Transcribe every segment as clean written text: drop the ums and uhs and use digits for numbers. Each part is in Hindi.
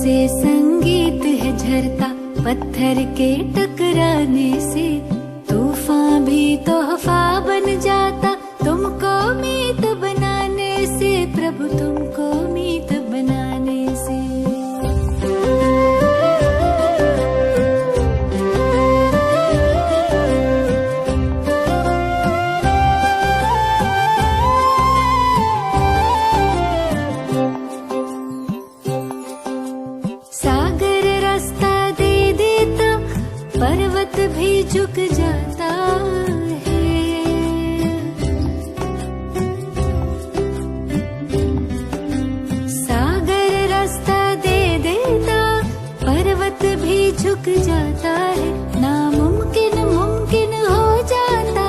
से संगीत है झरता, पत्थर के टकराने से तूफान भी तोहफा बन जाता। तुमको मीत बनाने से प्रभु, तुमको मीत बनाने से। सागर रास्ता दे देता, पर्वत भी झुक जाता है। सागर रास्ता दे देता, पर्वत भी झुक जाता है। नामुमकिन मुमकिन हो जाता,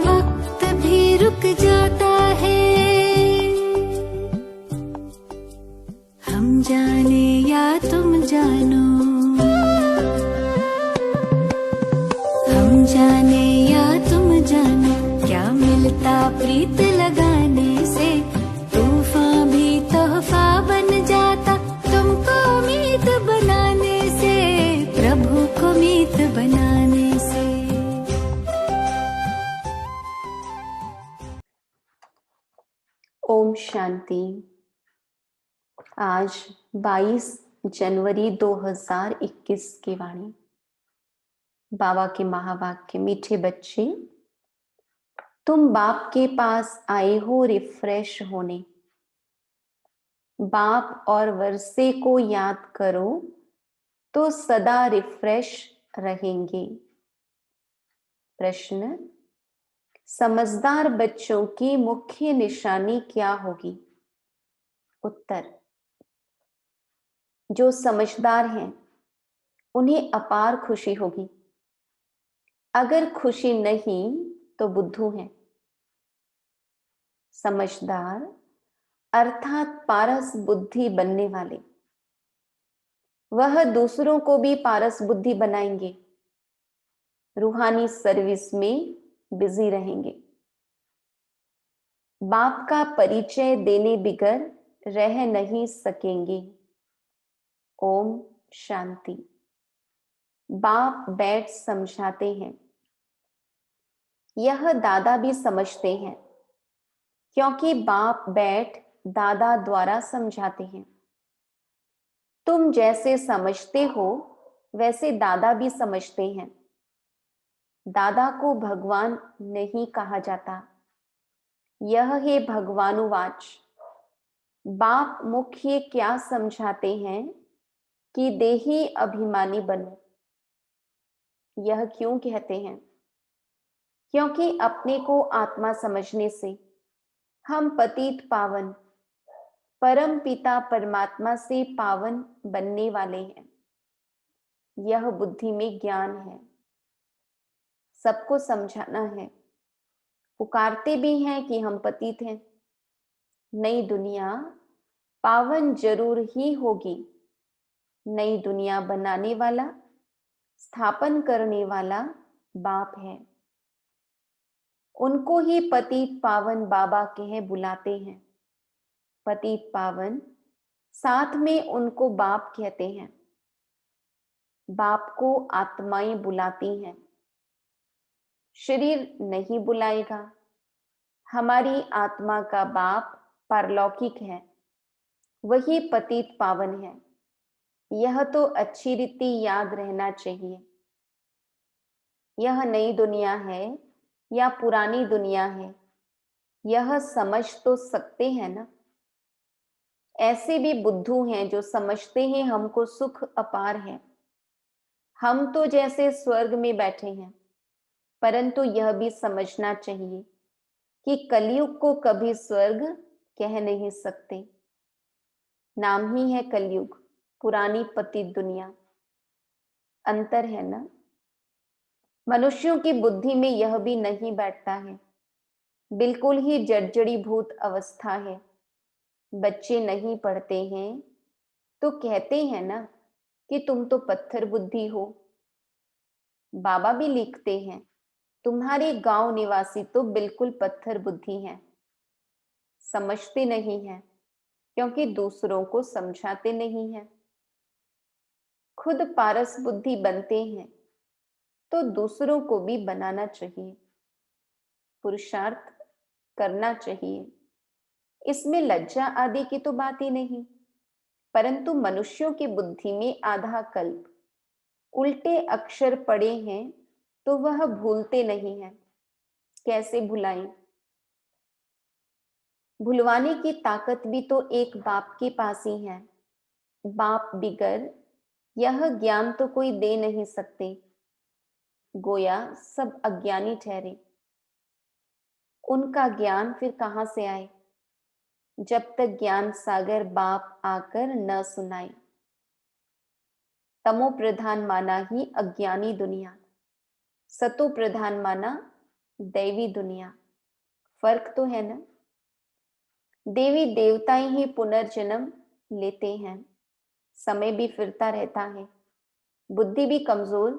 वक्त भी रुक जाता है। हम जाने या तुम जानो, हम जाने या तुम जानो, क्या मिलता प्रीत लगाने से। तूफान भी तोहफा बन जाता, तुमको मीत बनाने से, प्रभु को मीत बनाने से। ओम शांति। आज 22 जनवरी 2021 की वाणी। बाबा के महावाक्य। मीठे बच्चे, तुम बाप के पास आए हो रिफ्रेश होने। बाप और वर्षे को याद करो तो सदा रिफ्रेश रहेंगे। प्रश्न, समझदार बच्चों की मुख्य निशानी क्या होगी? उत्तर, जो समझदार हैं उन्हें अपार खुशी होगी। अगर खुशी नहीं तो बुद्धू हैं। समझदार अर्थात पारस बुद्धि बनने वाले, वह दूसरों को भी पारस बुद्धि बनाएंगे। रूहानी सर्विस में बिजी रहेंगे। बाप का परिचय देने बिगर रह नहीं सकेंगे। ओम शांति। बाप बैठ समझाते हैं। यह दादा भी समझते हैं, क्योंकि बाप बैठ दादा द्वारा समझाते हैं। तुम जैसे समझते हो वैसे दादा भी समझते हैं। दादा को भगवान नहीं कहा जाता, यह है भगवानुवाच। बाप मुख्य क्या समझाते हैं कि देही अभिमानी बनो। यह क्यों कहते हैं? क्योंकि अपने को आत्मा समझने से हम पतित पावन परम पिता परमात्मा से पावन बनने वाले हैं। यह बुद्धि में ज्ञान है। सबको समझाना है। पुकारते भी हैं कि हम पतित हैं। नई दुनिया पावन जरूर ही होगी। नई दुनिया बनाने वाला, स्थापन करने वाला बाप है। उनको ही पतित पावन बाबा कह बुलाते हैं। पतित पावन साथ में उनको बाप कहते हैं। बाप को आत्माएं बुलाती हैं, शरीर नहीं बुलाएगा। हमारी आत्मा का बाप पारलौकिक है, वही पतित पावन है। यह तो अच्छी रीति याद रहना चाहिए। यह नई दुनिया है या पुरानी दुनिया है, यह समझ तो सकते हैं ना। ऐसे भी बुद्धू हैं जो समझते हैं हमको सुख अपार है, हम तो जैसे स्वर्ग में बैठे हैं। परंतु यह भी समझना चाहिए कि कलयुग को कभी स्वर्ग कह नहीं सकते। नाम ही है कलयुग, पुरानी पतित दुनिया। अंतर है ना। मनुष्यों की बुद्धि में यह भी नहीं बैठता है। बिल्कुल ही जड़जड़ी भूत अवस्था है। बच्चे नहीं पढ़ते हैं तो कहते हैं ना कि तुम तो पत्थर बुद्धि हो। बाबा भी लिखते हैं, तुम्हारे गांव निवासी तो बिल्कुल पत्थर बुद्धि हैं। समझते नहीं हैं क्योंकि दूसरों को समझाते नहीं हैं। खुद पारस बुद्धि बनते हैं तो दूसरों को भी बनाना चाहिए, पुरुषार्थ करना चाहिए। इसमें लज्जा आदि की तो बात ही नहीं, परंतु मनुष्यों की बुद्धि में आधा कल्प उल्टे अक्षर पड़े हैं तो वह भूलते नहीं हैं। कैसे भुलाएं? भुलवाने की ताकत भी तो एक बाप के पास ही है। बाप बिगर यह ज्ञान तो कोई दे नहीं सकते। गोया सब अज्ञानी ठहरे। उनका ज्ञान फिर कहां से आए, जब तक ज्ञान सागर बाप आकर न सुनाए। तमो प्रधान माना ही अज्ञानी दुनिया, सतो प्रधान माना दैवी दुनिया। फर्क तो है ना। देवी देवताएं ही पुनर्जन्म लेते हैं, समय भी फिरता रहता है, बुद्धि भी कमजोर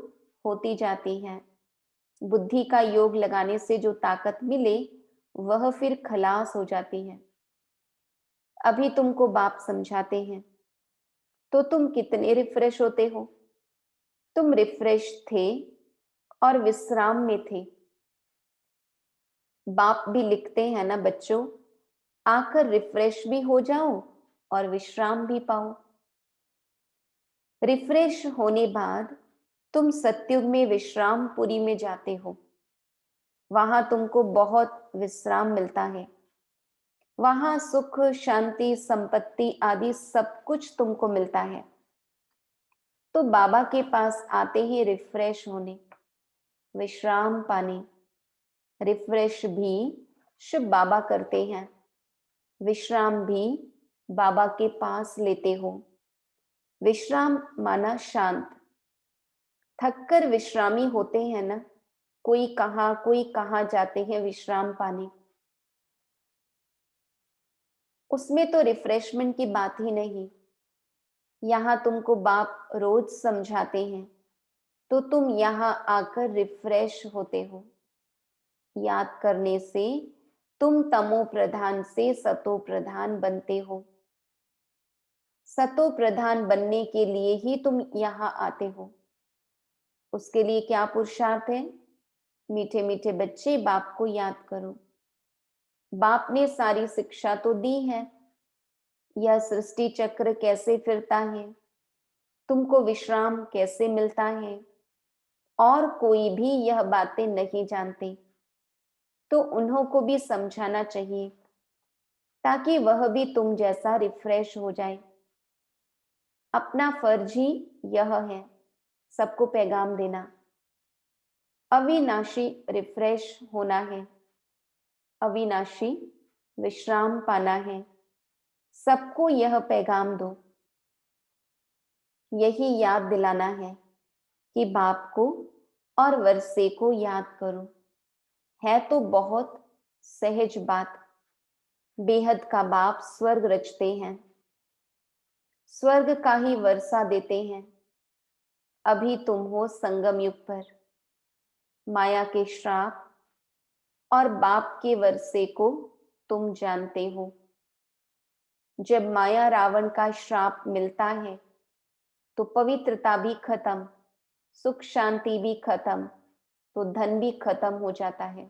होती जाती है। बुद्धि का योग लगाने से जो ताकत मिले वह फिर खलास हो जाती है। अभी तुमको बाप समझाते हैं तो तुम कितने रिफ्रेश होते हो। तुम रिफ्रेश थे और विश्राम में थे। बाप भी लिखते हैं ना बच्चों, आकर रिफ्रेश भी हो जाओ और विश्राम भी पाओ। रिफ्रेश होने बाद तुम सत्युग में विश्रामपुरी में जाते हो। वहां तुमको बहुत विश्राम मिलता है। वहां सुख शांति संपत्ति आदि सब कुछ तुमको मिलता है। तो बाबा के पास आते ही रिफ्रेश होने, विश्राम पाने। रिफ्रेश भी शिव बाबा करते हैं, विश्राम भी बाबा के पास लेते हो। विश्राम माना शांत। थककर विश्रामी होते हैं ना, कोई कहाँ जाते हैं विश्राम पाने। उसमें तो रिफ्रेशमेंट की बात ही नहीं। यहाँ तुमको बाप रोज समझाते हैं तो तुम यहाँ आकर रिफ्रेश होते हो। याद करने से तुम तमो प्रधान से सतो प्रधान बनते हो। सतो प्रधान बनने के लिए ही तुम यहाँ आते हो। उसके लिए क्या पुरुषार्थ है? मीठे मीठे बच्चे, बाप को याद करो। बाप ने सारी शिक्षा तो दी है। यह सृष्टि चक्र कैसे फिरता है, तुमको विश्राम कैसे मिलता है, और कोई भी यह बातें नहीं जानते, तो उन्हों को भी समझाना चाहिए ताकि वह भी तुम जैसा रिफ्रेश हो जाए। अपना फर्ज ही यह है, सबको पैगाम देना। अविनाशी रिफ्रेश होना है, अविनाशी विश्राम पाना है। सबको यह पैगाम दो। यही याद दिलाना है कि बाप को और वर्षे को याद करो। है तो बहुत सहज बात। बेहद का बाप स्वर्ग रचते हैं, स्वर्ग का ही वर्षा देते हैं। अभी तुम हो संगम युग पर। माया के श्राप और बाप के वर्षे को तुम जानते हो। जब माया रावण का श्राप मिलता है तो पवित्रता भी खत्म, सुख शांति भी खत्म, तो धन भी खत्म हो जाता है।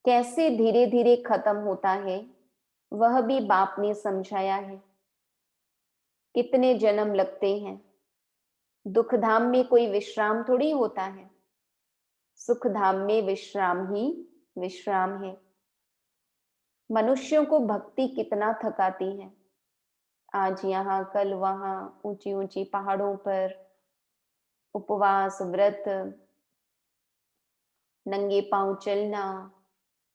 कैसे धीरे धीरे खत्म होता है वह भी बाप ने समझाया है। कितने जन्म लगते हैं। दुख धाम में कोई विश्राम थोड़ी होता है, सुख धाम में विश्राम ही विश्राम है। मनुष्यों को भक्ति कितना थकाती है। आज यहाँ कल वहां, ऊंची ऊंची पहाड़ों पर उपवास व्रत, नंगे पांव चलना,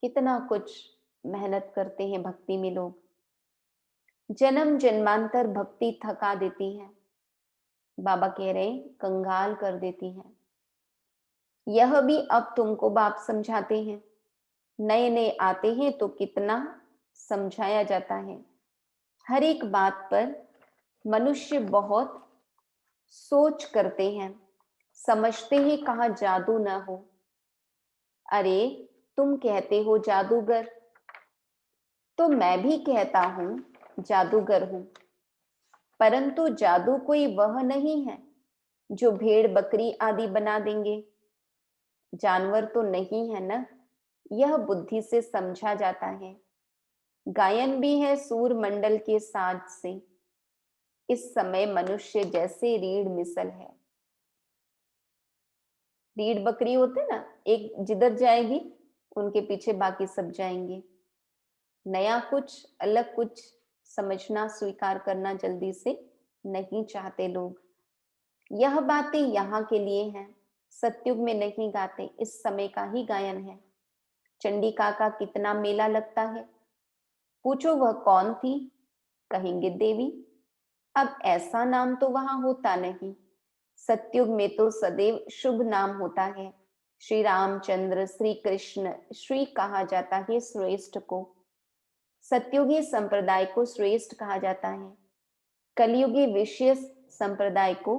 कितना कुछ मेहनत करते हैं भक्ति में लोग। जन्म जन्मांतर भक्ति थका देती है। बाबा कह रहे हैं कंगाल कर देती है। यह भी अब तुमको बाप समझाते हैं। नए नए आते हैं तो कितना समझाया जाता है। हर एक बात पर मनुष्य बहुत सोच करते हैं, समझते हैं कहाँ जादू ना हो। अरे तुम कहते हो जादूगर, तो मैं भी कहता हूं जादूगर हूं। परंतु जादू कोई वह नहीं है जो भेड़ बकरी आदि बना देंगे। जानवर तो नहीं है न, यह बुद्धि से समझा जाता है। गायन भी है सूर मंडल के साज से, इस समय मनुष्य जैसे रीढ़ मिसल है। रीढ़ बकरी होते ना, एक जिधर जाएगी उनके पीछे बाकी सब जाएंगे। नया कुछ, अलग कुछ समझना, स्वीकार करना जल्दी से नहीं चाहते लोग। यह बातें यहाँ के लिए हैं, सतयुग में नहीं गाते, इस समय का ही गायन है। चंडिका का कितना मेला लगता है, पूछो वह कौन थी, कहेंगे देवी। अब ऐसा नाम तो वहां होता नहीं, सतयुग में तो सदैव शुभ नाम होता है। श्री रामचंद्र, श्री कृष्ण, श्री कहा जाता है श्रेष्ठ को। सतयुगी संप्रदाय को श्रेष्ठ कहा जाता है। कलयुगी विषय संप्रदाय को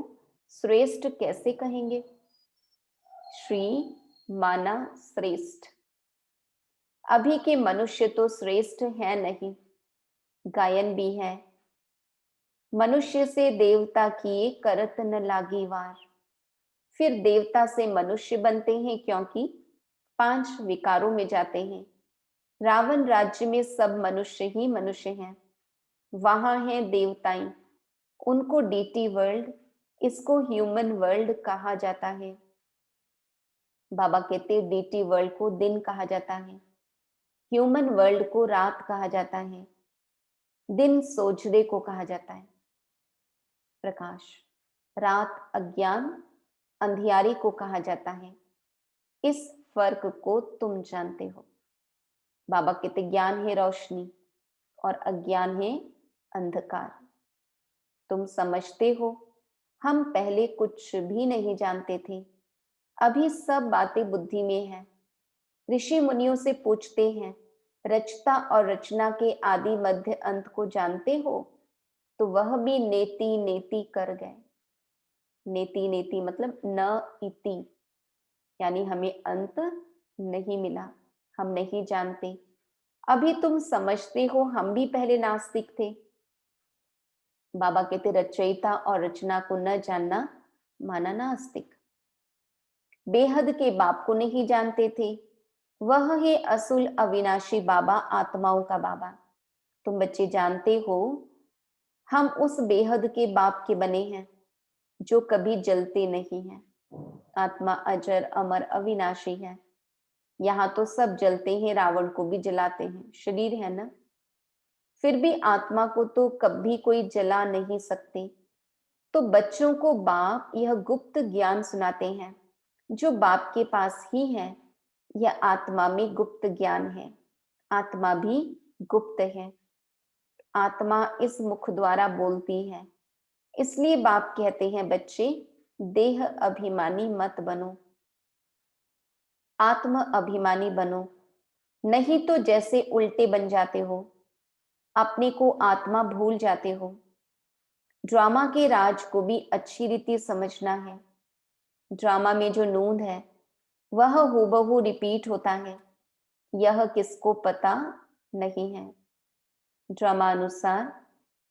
श्रेष्ठ कैसे कहेंगे? श्री माना श्रेष्ठ। अभी के मनुष्य तो श्रेष्ठ है नहीं, गायन भी है। मनुष्य से देवता किए करत न लागी वार। फिर देवता से मनुष्य बनते हैं क्योंकि 5 विकारों में जाते हैं। रावण राज्य में सब मनुष्य ही मनुष्य हैं, वहां हैं देवताएं, उनको डीटी वर्ल्ड, इसको ह्यूमन वर्ल्ड कहा जाता है। बाबा कहते डीटी वर्ल्ड को दिन कहा जाता है, ह्यूमन वर्ल्ड को रात कहा जाता है, दिन सोजरे को कहा जाता है प्रकाश, रात अज्ञान अंधियारी को कहा जाता है। इस फर्क को तुम जानते हो। बाबा कहते ज्ञान है रोशनी और अज्ञान है अंधकार। तुम समझते हो, हम पहले कुछ भी नहीं जानते थे, अभी सब बातें बुद्धि में है। ऋषि मुनियों से पूछते हैं, रचता और रचना के आदि मध्य अंत को जानते हो? तो वह भी नेति नेति कर गए। नेति नेति मतलब न इति, यानी हमें अंत नहीं मिला, हम नहीं जानते। अभी तुम समझते हो, हम भी पहले नास्तिक थे। बाबा कहते रचयिता और रचना को न जानना माना नास्तिक। बेहद के बाप को नहीं जानते थे, वह है असुल अविनाशी बाबा, आत्माओं का बाबा। तुम बच्चे जानते हो, हम उस बेहद के बाप के बने हैं जो कभी जलते नहीं हैं। आत्मा अजर अमर अविनाशी है। यहाँ तो सब जलते हैं, रावण को भी जलाते हैं, शरीर है ना। फिर भी आत्मा को तो कभी कोई जला नहीं सकते। तो बच्चों को बाप यह गुप्त ज्ञान सुनाते हैं जो बाप के पास ही है। यह आत्मा में गुप्त ज्ञान है, आत्मा भी गुप्त है। आत्मा इस मुख द्वारा बोलती है, इसलिए बाप कहते हैं बच्चे देह अभिमानी मत बनो, आत्म अभिमानी बनो, नहीं तो जैसे उल्टे बन जाते हो, अपने को आत्मा भूल जाते हो। ड्रामा के राज को भी अच्छी रीति समझना है। ड्रामा में जो नूंद है वह हूबहू रिपीट होता है, यह किसको पता नहीं है। ड्रामा अनुसार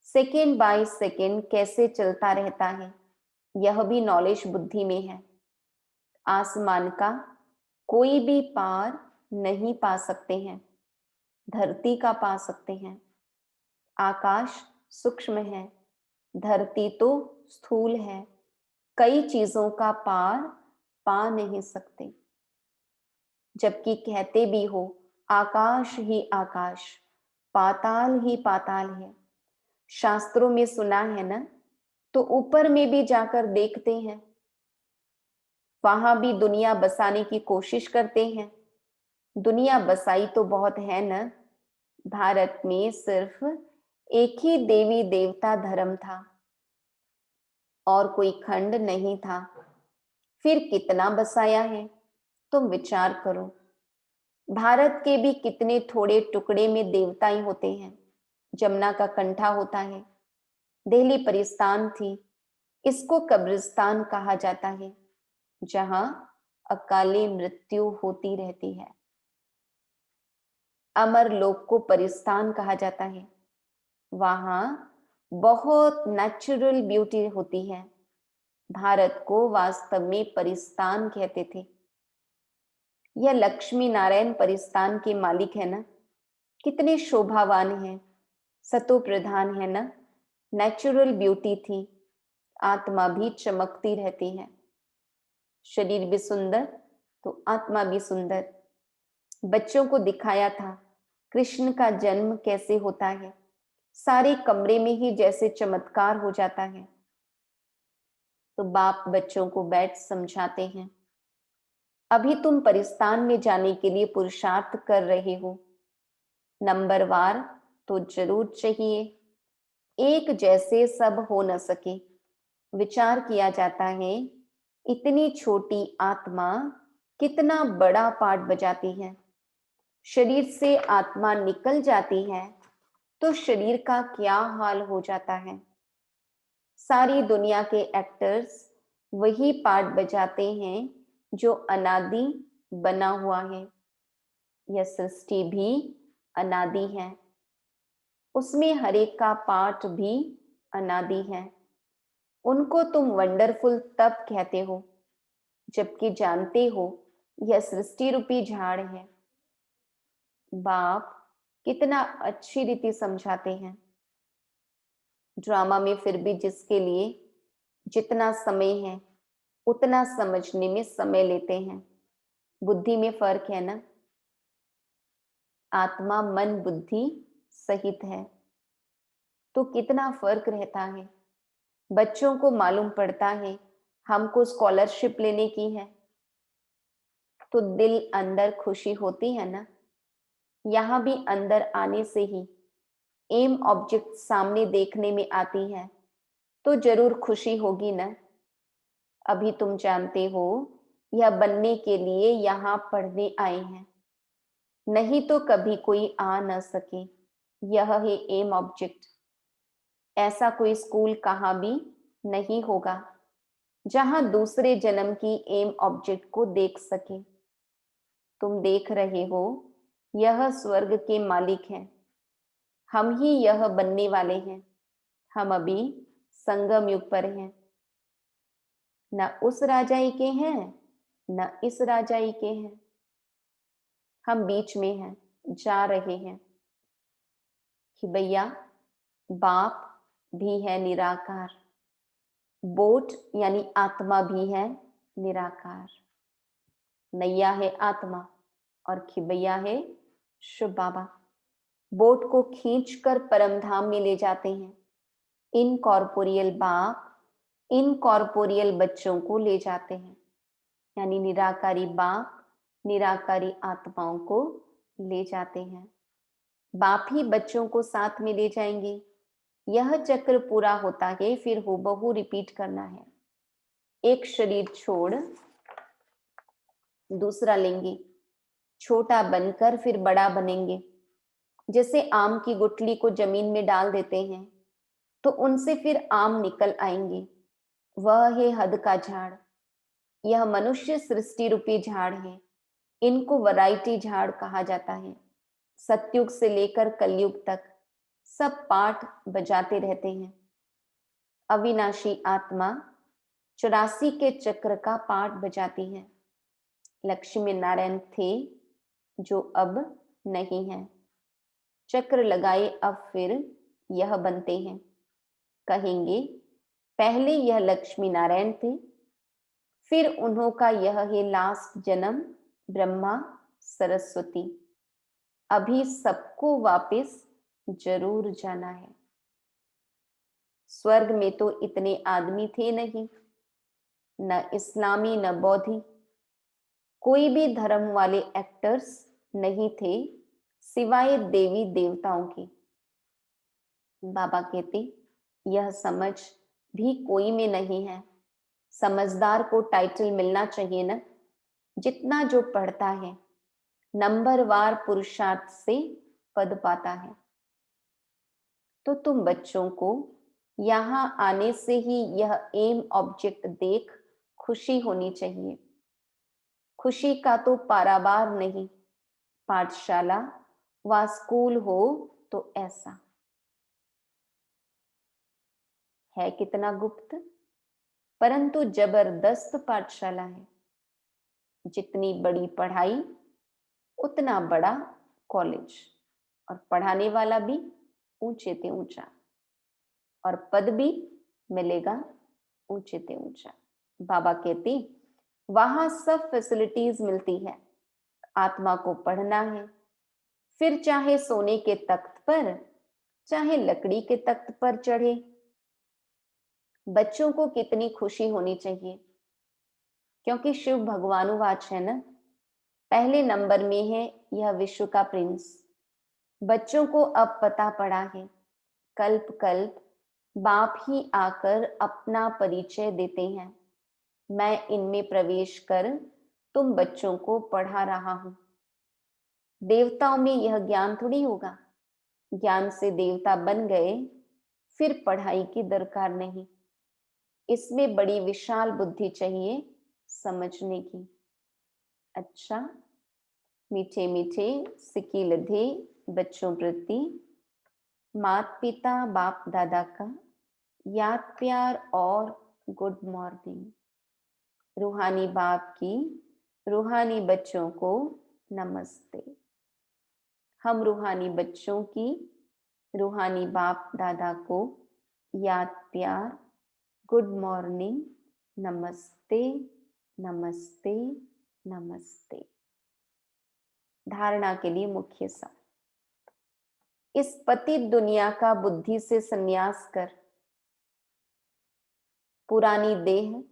सेकेंड बाय सेकेंड कैसे चलता रहता है, यह भी नॉलेज बुद्धि में है। आसमान का कोई भी पार नहीं पा सकते हैं, धरती का पा सकते हैं। आकाश सूक्ष्म है, धरती तो स्थूल है, कई चीजों का पार पा नहीं सकते। जबकि कहते भी हो आकाश ही आकाश, पाताल ही पाताल है। शास्त्रों में सुना है ना, तो ऊपर में भी जाकर देखते हैं, वहां भी दुनिया बसाने की कोशिश करते हैं। दुनिया बसाई तो बहुत है ना, भारत में सिर्फ एक ही देवी देवता धर्म था और कोई खंड नहीं था। फिर कितना बसाया है, तुम विचार करो। भारत के भी कितने थोड़े टुकड़े में देवताएं होते हैं। जमुना का कंठा होता है, दिल्ली परिस्तान थी, इसको कब्रिस्तान कहा जाता है, जहां अकाली मृत्यु होती रहती है। अमर लोक को परिस्तान कहा जाता है, वहां बहुत नेचुरल ब्यूटी होती है। भारत को वास्तव में परिस्तान कहते थे। यह लक्ष्मी नारायण परिस्तान के मालिक है ना, कितने शोभावान हैं, सतो प्रधान है ना। नेचुरल ब्यूटी थी, आत्मा भी चमकती रहती है। शरीर भी सुंदर तो आत्मा भी सुंदर। बच्चों को दिखाया था कृष्ण का जन्म कैसे होता है, सारे कमरे में ही जैसे चमत्कार हो जाता है। तो बाप बच्चों को बैठ समझाते हैं, अभी तुम परिस्तान में जाने के लिए पुरुषार्थ कर रहे हो, नंबरवार तो जरूर चाहिए, एक जैसे सब हो न सके। विचार किया जाता है इतनी छोटी आत्मा कितना बड़ा पार्ट बजाती है। शरीर से आत्मा निकल जाती है तो शरीर का क्या हाल हो जाता है। सारी दुनिया के एक्टर्स वही पार्ट बजाते हैं जो अनादि बना हुआ है। यह सृष्टि भी अनादि है, उसमें हर एक का पार्ट भी अनादि है। उनको तुम वंडरफुल तब कहते हो जबकि जानते हो यह सृष्टि रूपी झाड़ है। बाप कितना अच्छी रीति समझाते हैं। ड्रामा में फिर भी जिसके लिए जितना समय है उतना समझने में समय लेते हैं। बुद्धि में फर्क है ना, आत्मा मन बुद्धि सहित है तो कितना फर्क रहता है। बच्चों को मालूम पड़ता है हमको स्कॉलरशिप लेने की है तो दिल अंदर खुशी होती है ना। यहां भी अंदर आने से ही एम ऑब्जेक्ट सामने देखने में आती है तो जरूर खुशी होगी ना। अभी तुम जानते हो यह बनने के लिए यहां पढ़ने आए हैं, नहीं तो कभी कोई आ न सके। यह है एम ऑब्जेक्ट। ऐसा कोई स्कूल कहाँ भी नहीं होगा जहां दूसरे जन्म की एम ऑब्जेक्ट को देख सके। तुम देख रहे हो यह स्वर्ग के मालिक हैं, हम ही यह बनने वाले हैं। हम अभी संगम युग पर हैं, न उस राजाई के हैं न इस राजाई के हैं, हम बीच में हैं, जा रहे हैं कि भैया बाप भी है निराकार, बोट यानी आत्मा भी है निराकार। नैया है आत्मा और खिबैया है शिव बाबा। बोट को खींचकर परम धाम में ले जाते हैं। इनकॉर्पोरियल बाप इनकॉर्पोरियल बच्चों को ले जाते हैं, यानी निराकारी बाप निराकारी आत्माओं को ले जाते हैं। बाप ही बच्चों को साथ में ले जाएंगे। यह चक्र पूरा होता है, फिर हूबहू रिपीट करना है। एक शरीर छोड़ दूसरा लेंगे, छोटा बनकर फिर बड़ा बनेंगे। जैसे आम की गुठली को जमीन में डाल देते हैं तो उनसे फिर आम निकल आएंगे, वह है हद का झाड़। यह मनुष्य सृष्टि रूपी झाड़ है, इनको वैरायटी झाड़ कहा जाता है। सतयुग से लेकर कलयुग तक सब पाठ बजाते रहते हैं। अविनाशी आत्मा 84 के चक्र का पाठ बजाती है। लक्ष्मी नारायण थे जो अब नहीं है, चक्र लगाए अब फिर यह बनते हैं। कहेंगे पहले यह लक्ष्मी नारायण थे, फिर उन्हों का यह है लास्ट जन्म ब्रह्मा सरस्वती। अभी सबको वापस जरूर जाना है। स्वर्ग में तो इतने आदमी थे नहीं, न इस्लामी न बौद्धि, कोई भी धर्म वाले एक्टर्स नहीं थे सिवाय देवी देवताओं के। बाबा कहते यह समझ भी कोई में नहीं है। समझदार को टाइटल मिलना चाहिए ना, जितना जो पढ़ता है नंबरवार पुरुषार्थ से पद पाता है। तो तुम बच्चों को यहां आने से ही यह एम ऑब्जेक्ट देख खुशी होनी चाहिए। खुशी का तो पारावार नहीं, पाठशाला व स्कूल हो तो ऐसा। है कितना गुप्त, परंतु जबरदस्त पाठशाला है। जितनी बड़ी पढ़ाई उतना बड़ा कॉलेज, और पढ़ाने वाला भी ऊंचे ते ऊंचा, और पद भी मिलेगा ऊंचे ते ऊंचा। बाबा कहते वहां सब फैसिलिटीज मिलती है, आत्मा को पढ़ना है, फिर चाहे सोने के तख्त पर चाहे लकड़ी के तख्त पर चढ़े। बच्चों को कितनी खुशी होनी चाहिए, क्योंकि शिव भगवानुवाच है ना, पहले नंबर में है यह विश्व का प्रिंस। बच्चों को अब पता पड़ा है, कल्प कल्प बाप ही आकर अपना परिचय देते हैं। मैं इनमें प्रवेश कर तुम बच्चों को पढ़ा रहा हूं। देवताओं में यह ज्ञान थोड़ी होगा, ज्ञान से देवता बन गए, फिर पढ़ाई की दरकार नहीं। इसमें बड़ी विशाल बुद्धि चाहिए समझने की। अच्छा, मीठे मीठे सिक्की लधे बच्चों प्रति माता पिता बाप दादा का याद प्यार और गुड मॉर्निंग। रूहानी बाप की रूहानी बच्चों को नमस्ते। हम रूहानी बच्चों की रूहानी बाप दादा को याद प्यार, गुड मॉर्निंग, नमस्ते नमस्ते नमस्ते। धारणा के लिए मुख्य सार, इस पतित दुनिया का बुद्धि से संन्यास कर पुरानी देह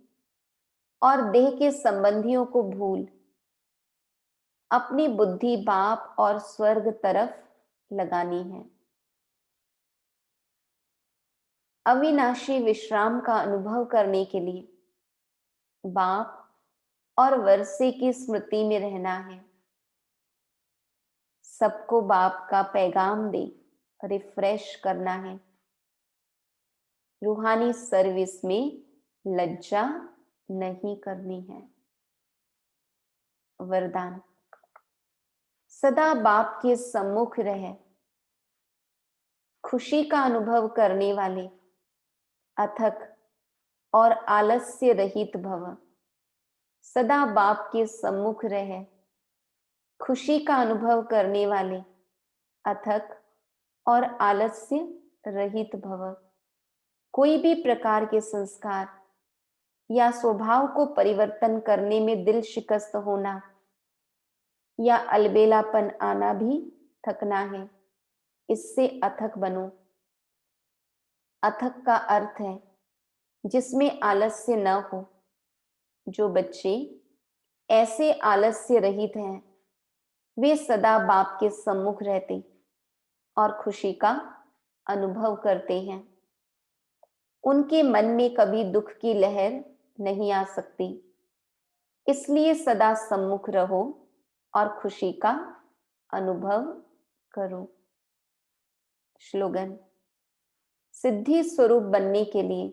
और देह के संबंधियों को भूल अपनी बुद्धि बाप और स्वर्ग तरफ लगानी है। अविनाशी विश्राम का अनुभव करने के लिए बाप और वर्षे की स्मृति में रहना है। सबको बाप का पैगाम दे रिफ्रेश करना है। रूहानी सर्विस में लज्जा नहीं करनी है। वरदान, सदा बाप के सम्मुख रहे, खुशी का अनुभव करने वाले अथक और आलस्य रहित भव। सदा बाप के सम्मुख रहे, खुशी का अनुभव करने वाले अथक और आलस्य रहित भव। कोई भी प्रकार के संस्कार या स्वभाव को परिवर्तन करने में दिल शिकस्त होना या अलबेलापन आना भी थकना है, इससे अथक बनो। अथक का अर्थ है जिसमें आलस्य न हो। जो बच्चे ऐसे आलस्य रहित हैं, वे सदा बाप के सम्मुख रहते और खुशी का अनुभव करते हैं। उनके मन में कभी दुख की लहर नहीं आ सकती, इसलिए सदा सम्मुख रहो और खुशी का अनुभव करो। श्लोगन, सिद्धि स्वरूप बनने के लिए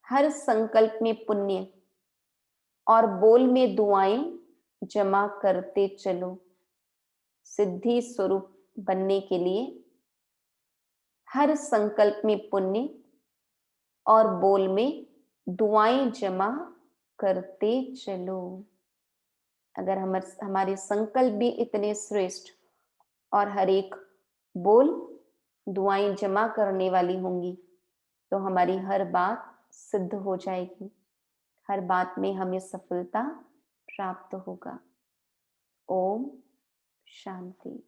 हर संकल्प में पुण्य और बोल में दुआएं जमा करते चलो। सिद्धि स्वरूप बनने के लिए हर संकल्प में पुण्य और बोल में दुआएं जमा करते चलो। अगर हमारे संकल्प भी इतने श्रेष्ठ और हर एक बोल दुआएं जमा करने वाली होंगी, तो हमारी हर बात सिद्ध हो जाएगी, हर बात में हमें सफलता प्राप्त होगा। ओम शांति।